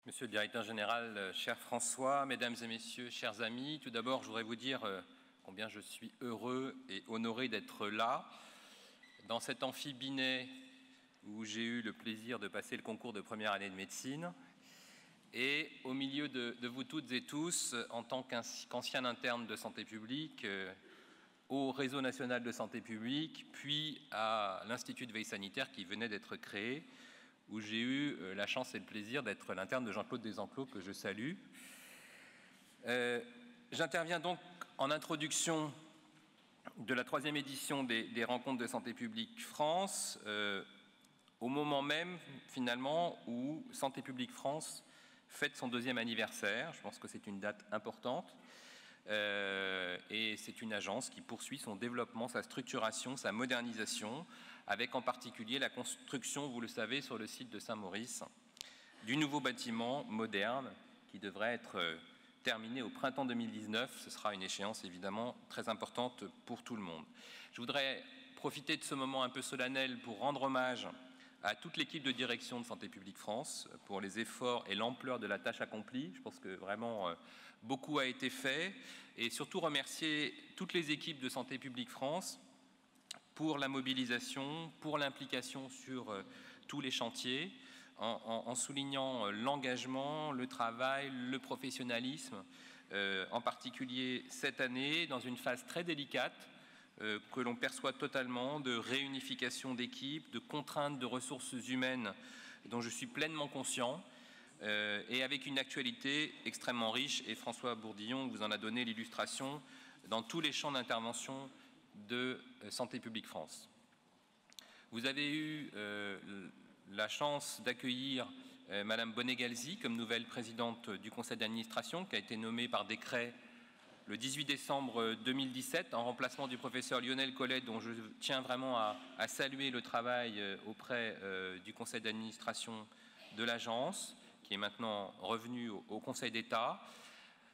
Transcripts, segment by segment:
Monsieur le directeur général, cher François, mesdames et messieurs, chers amis, tout d'abord, je voudrais vous dire combien je suis heureux et honoré d'être là, dans cet amphi Binet où j'ai eu le plaisir de passer le concours de première année de médecine, et au milieu de vous toutes et tous, en tant qu'ancien interne de santé publique, au Réseau national de santé publique, puis à l'Institut de veille sanitaire qui venait d'être créé, où j'ai eu la chance et le plaisir d'être l'interne de Jean-Claude Desenclos, que je salue. J'interviens donc en introduction de la 3e édition des Rencontres de Santé publique France, au moment même, finalement, où Santé publique France fête son 2e anniversaire. Je pense que c'est une date importante. Et c'est une agence qui poursuit son développement, sa structuration, sa modernisation, avec en particulier la construction, vous le savez, sur le site de Saint-Maurice, du nouveau bâtiment moderne qui devrait être terminé au printemps 2019. Ce sera une échéance évidemment très importante pour tout le monde. Je voudrais profiter de ce moment un peu solennel pour rendre hommage à toute l'équipe de direction de Santé publique France pour les efforts et l'ampleur de la tâche accomplie. Je pense que vraiment beaucoup a été fait, et surtout remercier toutes les équipes de Santé publique France pour la mobilisation, pour l'implication sur tous les chantiers, en soulignant l'engagement, le travail, le professionnalisme, en particulier cette année, dans une phase très délicate, que l'on perçoit totalement, de réunification d'équipes, de contraintes de ressources humaines dont je suis pleinement conscient, et avec une actualité extrêmement riche, et François Bourdillon vous en a donné l'illustration, dans tous les champs d'intervention de Santé publique France. Vous avez eu la chance d'accueillir Madame Bonnet-Galzy comme nouvelle présidente du conseil d'administration, qui a été nommée par décret le 18 décembre 2017, en remplacement du professeur Lionel Collet, dont je tiens vraiment à saluer le travail auprès du conseil d'administration de l'agence, qui est maintenant revenu au Conseil d'État.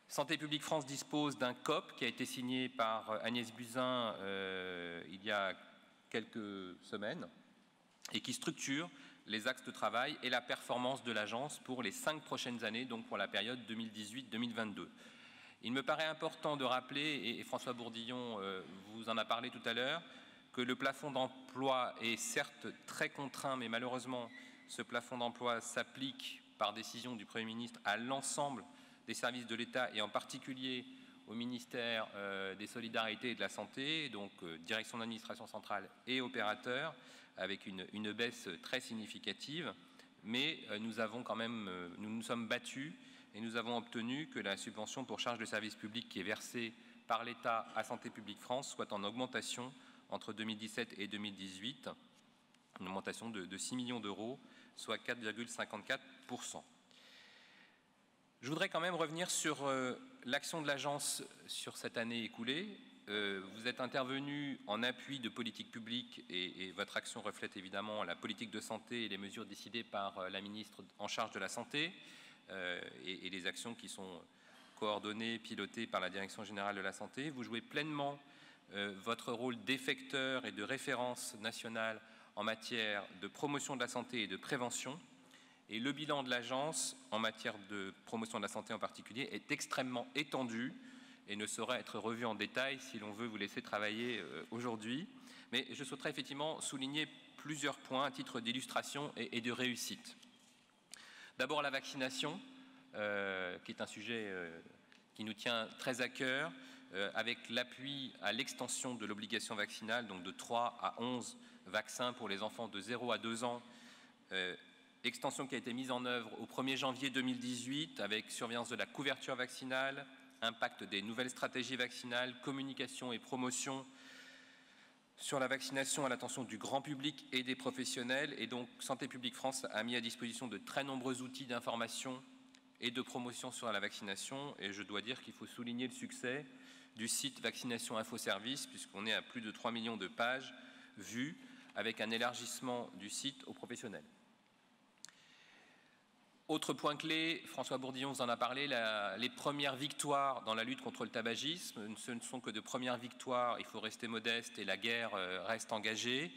Santé publique France dispose d'un COP qui a été signé par Agnès Buzyn il y a quelques semaines, et qui structure les axes de travail et la performance de l'agence pour les 5 prochaines années, donc pour la période 2018-2022. Il me paraît important de rappeler, et François Bourdillon vous en a parlé tout à l'heure, que le plafond d'emploi est certes très contraint, mais malheureusement, ce plafond d'emploi s'applique par décision du Premier ministre à l'ensemble des services de l'État, et en particulier au ministère des Solidarités et de la Santé, donc direction d'administration centrale et opérateurs, avec une baisse très significative. Mais nous avons quand même, nous nous sommes battus et nous avons obtenu que la subvention pour charges de service public qui est versée par l'État à Santé publique France soit en augmentation entre 2017 et 2018, une augmentation de 6 millions d'euros, soit 4,54%. Je voudrais quand même revenir sur l'action de l'agence sur cette année écoulée. Vous êtes intervenu en appui de politiques publiques, et votre action reflète évidemment la politique de santé et les mesures décidées par la ministre en charge de la Santé, et les actions qui sont coordonnées, pilotées par la Direction générale de la Santé. Vous jouez pleinement votre rôle d'effecteur et de référence nationale en matière de promotion de la santé et de prévention. Et le bilan de l'agence, en matière de promotion de la santé en particulier, est extrêmement étendu et ne saurait être revu en détail si l'on veut vous laisser travailler aujourd'hui. Mais je souhaiterais effectivement souligner plusieurs points à titre d'illustration et de réussite. D'abord, la vaccination, qui est un sujet qui nous tient très à cœur, avec l'appui à l'extension de l'obligation vaccinale, donc de 3 à 11 vaccins pour les enfants de 0 à 2 ans, extension qui a été mise en œuvre au 1er janvier 2018 avec surveillance de la couverture vaccinale, impact des nouvelles stratégies vaccinales, communication et promotion sur la vaccination à l'attention du grand public et des professionnels. Et donc Santé publique France a mis à disposition de très nombreux outils d'information et de promotion sur la vaccination. Et je dois dire qu'il faut souligner le succès du site Vaccination Info Service, puisqu'on est à plus de 3 millions de pages vues, avec un élargissement du site aux professionnels. Autre point clé, François Bourdillon vous en a parlé, les premières victoires dans la lutte contre le tabagisme. Ce ne sont que de premières victoires, il faut rester modeste et la guerre reste engagée.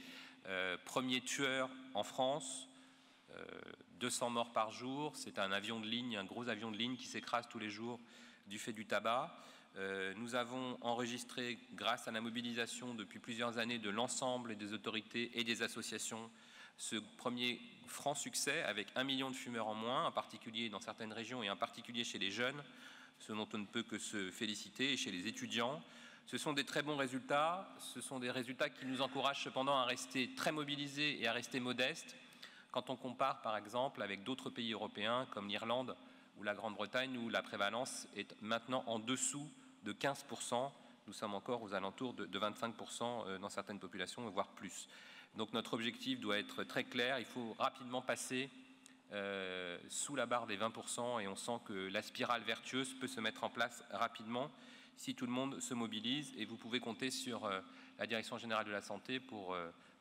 Premier tueur en France 200 morts par jour. C'est un avion de ligne, un gros avion de ligne qui s'écrase tous les jours du fait du tabac. Nous avons enregistré, grâce à la mobilisation depuis plusieurs années de l'ensemble des autorités et des associations, ce premier franc succès avec 1 million de fumeurs en moins, en particulier dans certaines régions et en particulier chez les jeunes, ce dont on ne peut que se féliciter, et chez les étudiants. Ce sont des très bons résultats, ce sont des résultats qui nous encouragent cependant à rester très mobilisés et à rester modestes quand on compare par exemple avec d'autres pays européens comme l'Irlande ou la Grande-Bretagne où la prévalence est maintenant en dessous de 15%. Nous sommes encore aux alentours de 25% dans certaines populations, voire plus. Donc notre objectif doit être très clair, il faut rapidement passer sous la barre des 20% et on sent que la spirale vertueuse peut se mettre en place rapidement si tout le monde se mobilise, et vous pouvez compter sur la Direction générale de la santé pour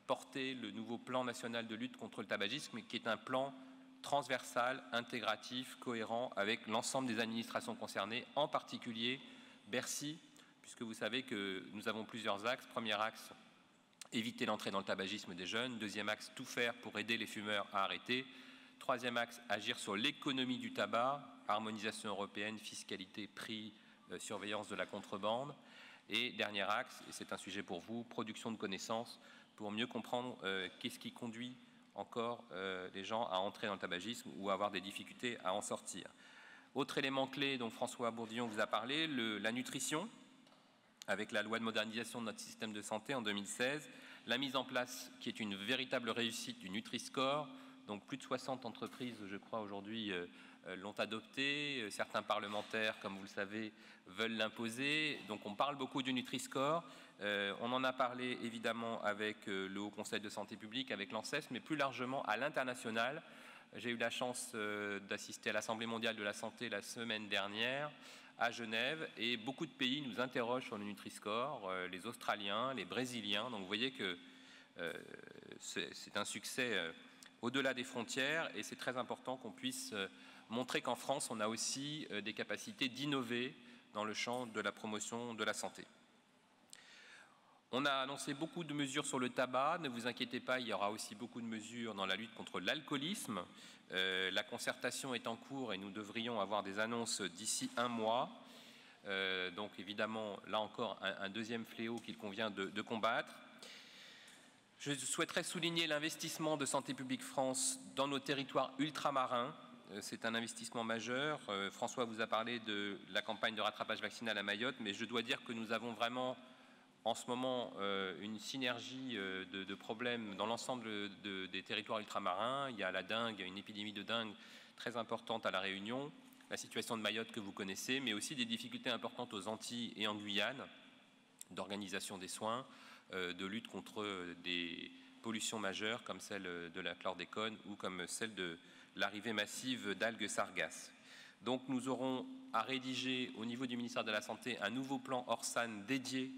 porter le nouveau plan national de lutte contre le tabagisme, qui est un plan transversal, intégratif, cohérent avec l'ensemble des administrations concernées, en particulier Bercy, puisque vous savez que nous avons plusieurs axes. Premier axe, éviter l'entrée dans le tabagisme des jeunes. Deuxième axe, tout faire pour aider les fumeurs à arrêter. Troisième axe, agir sur l'économie du tabac, harmonisation européenne, fiscalité, prix, surveillance de la contrebande. Et dernier axe, et c'est un sujet pour vous, production de connaissances pour mieux comprendre qu'est-ce qui conduit encore les gens à entrer dans le tabagisme ou à avoir des difficultés à en sortir. Autre élément clé dont François Bourdillon vous a parlé, la nutrition, avec la loi de modernisation de notre système de santé en 2016, la mise en place, qui est une véritable réussite, du Nutri-Score. Donc plus de 60 entreprises, je crois, aujourd'hui l'ont adopté. Certains parlementaires, comme vous le savez, veulent l'imposer. Donc on parle beaucoup du Nutri-Score. On en a parlé évidemment avec le Haut Conseil de santé publique, avec l'ANSES, mais plus largement à l'international. J'ai eu la chance d'assister à l'Assemblée mondiale de la santé la semaine dernière à Genève, et beaucoup de pays nous interrogent sur le Nutri-Score, les Australiens, les Brésiliens. Donc vous voyez que c'est un succès au-delà des frontières, et c'est très important qu'on puisse montrer qu'en France, on a aussi des capacités d'innover dans le champ de la promotion de la santé. On a annoncé beaucoup de mesures sur le tabac. Ne vous inquiétez pas, il y aura aussi beaucoup de mesures dans la lutte contre l'alcoolisme. La concertation est en cours et nous devrions avoir des annonces d'ici 1 mois. Donc évidemment, là encore, un deuxième fléau qu'il convient de combattre. Je souhaiterais souligner l'investissement de Santé publique France dans nos territoires ultramarins. C'est un investissement majeur. François vous a parlé de la campagne de rattrapage vaccinal à Mayotte, mais je dois dire que nous avons vraiment en ce moment une synergie de problèmes dans l'ensemble des territoires ultramarins. Il y a la dengue, une épidémie de dengue très importante à La Réunion, la situation de Mayotte que vous connaissez, mais aussi des difficultés importantes aux Antilles et en Guyane, d'organisation des soins, de lutte contre des pollutions majeures comme celle de la chlordécone ou comme celle de l'arrivée massive d'algues sargasses. Donc nous aurons à rédiger au niveau du ministère de la Santé un nouveau plan Orsan dédié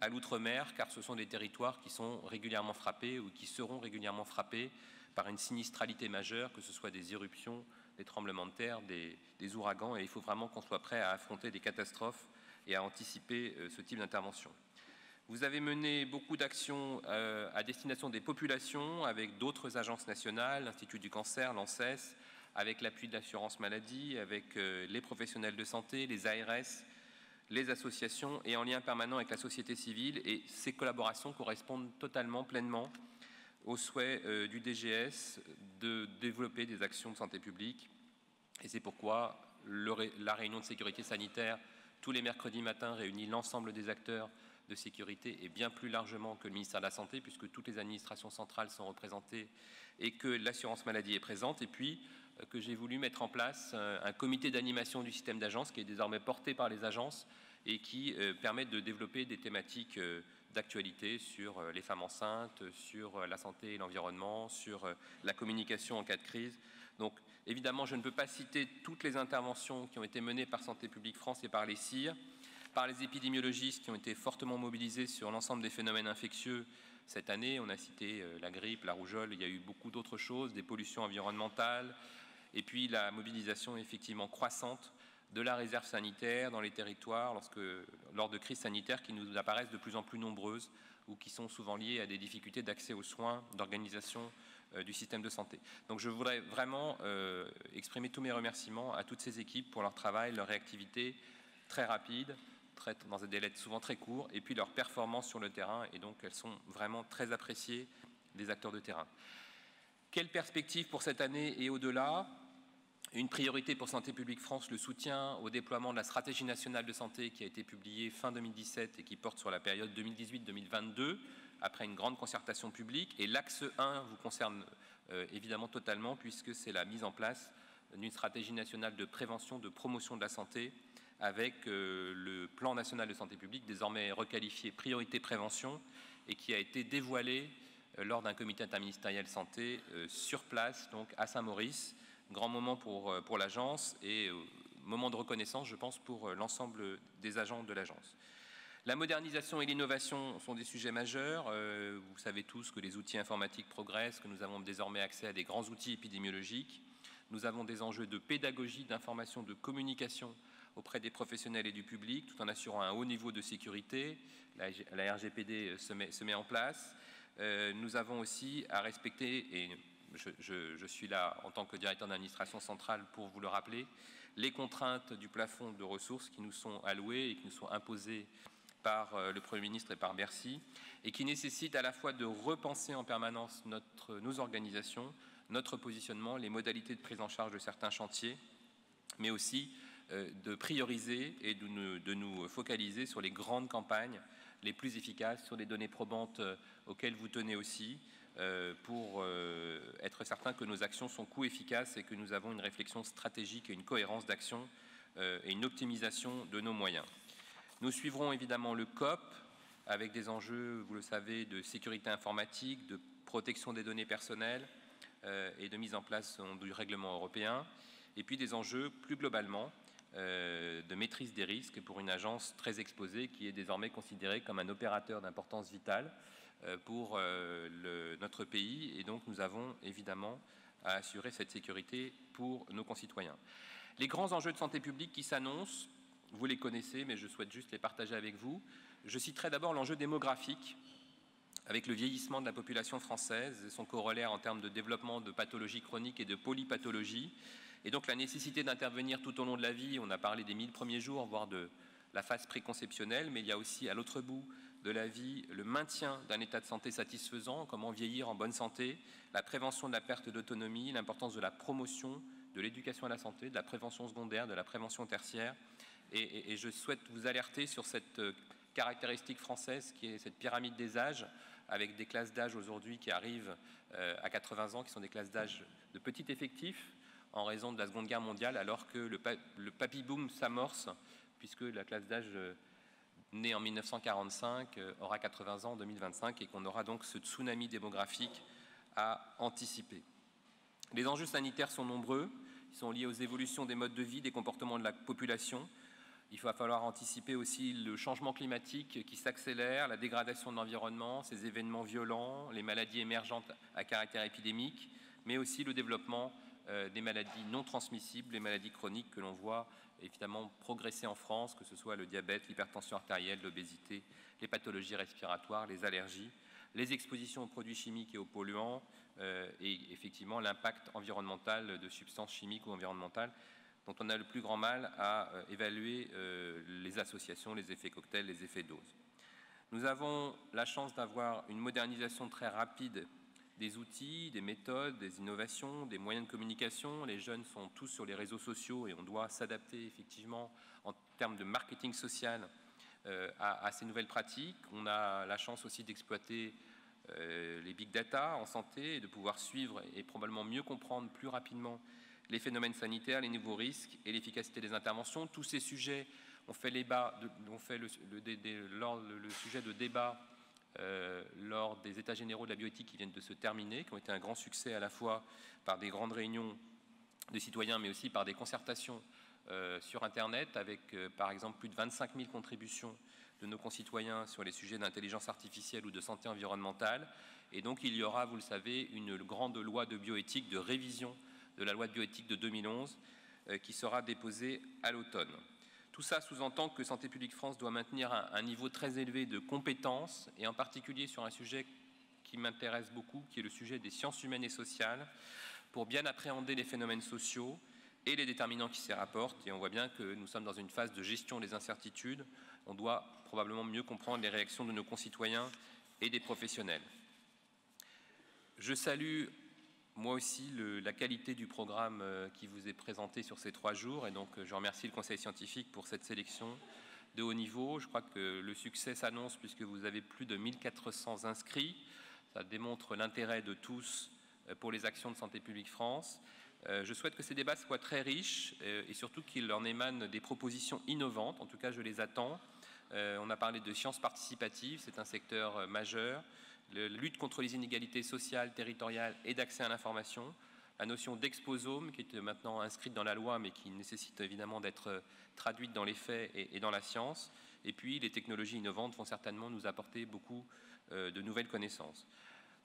à l'outre-mer, car ce sont des territoires qui sont régulièrement frappés ou qui seront régulièrement frappés par une sinistralité majeure, que ce soit des éruptions, des tremblements de terre, des ouragans, et il faut vraiment qu'on soit prêt à affronter des catastrophes et à anticiper ce type d'intervention. Vous avez mené beaucoup d'actions à destination des populations avec d'autres agences nationales, l'Institut du cancer, l'ANSES, avec l'appui de l'assurance maladie, avec les professionnels de santé, les ARS, les associations, et en lien permanent avec la société civile. Et ces collaborations correspondent totalement, pleinement au souhait du DGS de développer des actions de santé publique. Et c'est pourquoi la réunion de sécurité sanitaire tous les mercredis matins réunit l'ensemble des acteurs de sécurité, et bien plus largement que le ministère de la Santé, puisque toutes les administrations centrales sont représentées et que l'assurance maladie est présente. Et puis que j'ai voulu mettre en place un comité d'animation du système d'agences qui est désormais porté par les agences et qui permet de développer des thématiques d'actualité sur les femmes enceintes, sur la santé et l'environnement, sur la communication en cas de crise. Donc évidemment, je ne peux pas citer toutes les interventions qui ont été menées par Santé publique France et par les CIR, par les épidémiologistes qui ont été fortement mobilisés sur l'ensemble des phénomènes infectieux cette année. On a cité la grippe, la rougeole, il y a eu beaucoup d'autres choses, des pollutions environnementales, et puis la mobilisation effectivement croissante de la réserve sanitaire dans les territoires lors de crises sanitaires qui nous apparaissent de plus en plus nombreuses ou qui sont souvent liées à des difficultés d'accès aux soins, d'organisation du système de santé. Donc je voudrais vraiment exprimer tous mes remerciements à toutes ces équipes pour leur travail, leur réactivité très rapide, dans des délais souvent très courts, et puis leur performance sur le terrain, et donc elles sont vraiment très appréciées des acteurs de terrain. Quelle perspective pour cette année et au-delà? Une priorité pour Santé publique France, le soutien au déploiement de la stratégie nationale de santé qui a été publiée fin 2017 et qui porte sur la période 2018-2022, après une grande concertation publique. Et l'axe 1 vous concerne évidemment totalement, puisque c'est la mise en place d'une stratégie nationale de prévention, de promotion de la santé, avec le plan national de santé publique, désormais requalifié priorité prévention, et qui a été dévoilé lors d'un comité interministériel santé sur place, donc à Saint-Maurice. Grand moment pour l'agence et moment de reconnaissance, je pense, pour l'ensemble des agents de l'agence. La modernisation et l'innovation sont des sujets majeurs. Vous savez tous que les outils informatiques progressent, que nous avons désormais accès à des grands outils épidémiologiques. Nous avons des enjeux de pédagogie, d'information, de communication auprès des professionnels et du public, tout en assurant un haut niveau de sécurité. La RGPD se met en place. Nous avons aussi à respecter, et je suis là en tant que directeur d'administration centrale pour vous le rappeler, les contraintes du plafond de ressources qui nous sont allouées et qui nous sont imposées par le Premier ministre et par Bercy, et qui nécessitent à la fois de repenser en permanence nos organisations, notre positionnement, les modalités de prise en charge de certains chantiers, mais aussi de prioriser et de nous focaliser sur les grandes campagnes les plus efficaces, sur les données probantes auxquelles vous tenez aussi, pour être certain que nos actions sont coût efficaces et que nous avons une réflexion stratégique et une cohérence d'action et une optimisation de nos moyens. Nous suivrons évidemment le COP avec des enjeux, vous le savez, de sécurité informatique, de protection des données personnelles et de mise en place du règlement européen, et puis des enjeux plus globalement de maîtrise des risques pour une agence très exposée qui est désormais considérée comme un opérateur d'importance vitale pour notre pays, et donc nous avons évidemment à assurer cette sécurité pour nos concitoyens. Les grands enjeux de santé publique qui s'annoncent, vous les connaissez, mais je souhaite juste les partager avec vous. Je citerai d'abord l'enjeu démographique, avec le vieillissement de la population française et son corollaire en termes de développement de pathologies chroniques et de polypathologies, et donc la nécessité d'intervenir tout au long de la vie. On a parlé des 1000 premiers jours, voire de la phase préconceptionnelle, mais il y a aussi à l'autre bout de la vie le maintien d'un état de santé satisfaisant, comment vieillir en bonne santé, la prévention de la perte d'autonomie, l'importance de la promotion de l'éducation à la santé, de la prévention secondaire, de la prévention tertiaire. Et je souhaite vous alerter sur cette caractéristique française qui est cette pyramide des âges, avec des classes d'âge aujourd'hui qui arrivent à 80 ans, qui sont des classes d'âge de petit effectif en raison de la Seconde Guerre mondiale, alors que le papy-boom s'amorce, puisque la classe d'âge née en 1945 aura 80 ans en 2025, et qu'on aura donc ce tsunami démographique à anticiper. Les enjeux sanitaires sont nombreux, ils sont liés aux évolutions des modes de vie, des comportements de la population. Il va falloir anticiper aussi le changement climatique qui s'accélère, la dégradation de l'environnement, ces événements violents, les maladies émergentes à caractère épidémique, mais aussi le développement des maladies non transmissibles, les maladies chroniques que l'on voit évidemment progresser en France, que ce soit le diabète, l'hypertension artérielle, l'obésité, les pathologies respiratoires, les allergies, les expositions aux produits chimiques et aux polluants, et effectivement l'impact environnemental de substances chimiques ou environnementales dont on a le plus grand mal à évaluer les associations, les effets cocktails, les effets doses. Nous avons la chance d'avoir une modernisation très rapide des outils, des méthodes, des innovations, des moyens de communication. Les jeunes sont tous sur les réseaux sociaux et on doit s'adapter effectivement en termes de marketing social à ces nouvelles pratiques. On a la chance aussi d'exploiter les big data en santé et de pouvoir suivre et probablement mieux comprendre plus rapidement les phénomènes sanitaires, les nouveaux risques et l'efficacité des interventions. Tous ces sujets ont fait, le sujet de débat lors des États généraux de la bioéthique qui viennent de se terminer, qui ont été un grand succès à la fois par des grandes réunions de citoyens, mais aussi par des concertations sur Internet, avec par exemple plus de 25 000 contributions de nos concitoyens sur les sujets d'intelligence artificielle ou de santé environnementale. Et donc il y aura, vous le savez, une grande loi de bioéthique, de révision de la loi de bioéthique de 2011 qui sera déposée à l'automne. Tout ça sous-entend que Santé publique France doit maintenir un niveau très élevé de compétences, et en particulier sur un sujet qui m'intéresse beaucoup, qui est le sujet des sciences humaines et sociales, pour bien appréhender les phénomènes sociaux et les déterminants qui s'y rapportent. Et on voit bien que nous sommes dans une phase de gestion des incertitudes. On doit probablement mieux comprendre les réactions de nos concitoyens et des professionnels. Je salue moi aussi la qualité du programme qui vous est présenté sur ces 3 jours, et donc je remercie le Conseil scientifique pour cette sélection de haut niveau. Je crois que le succès s'annonce puisque vous avez plus de 1400 inscrits. Ça démontre l'intérêt de tous pour les actions de Santé publique France. Je souhaite que ces débats soient très riches et surtout qu'il en émane des propositions innovantes. En tout cas, je les attends. On a parlé de sciences participatives, c'est un secteur majeur. La lutte contre les inégalités sociales, territoriales et d'accès à l'information. La notion d'exposome, qui est maintenant inscrite dans la loi, mais qui nécessite évidemment d'être traduite dans les faits et dans la science. Et puis, les technologies innovantes vont certainement nous apporter beaucoup de nouvelles connaissances.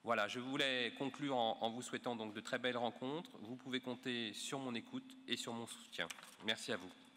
Voilà, je voulais conclure en vous souhaitant donc de très belles rencontres. Vous pouvez compter sur mon écoute et sur mon soutien. Merci à vous.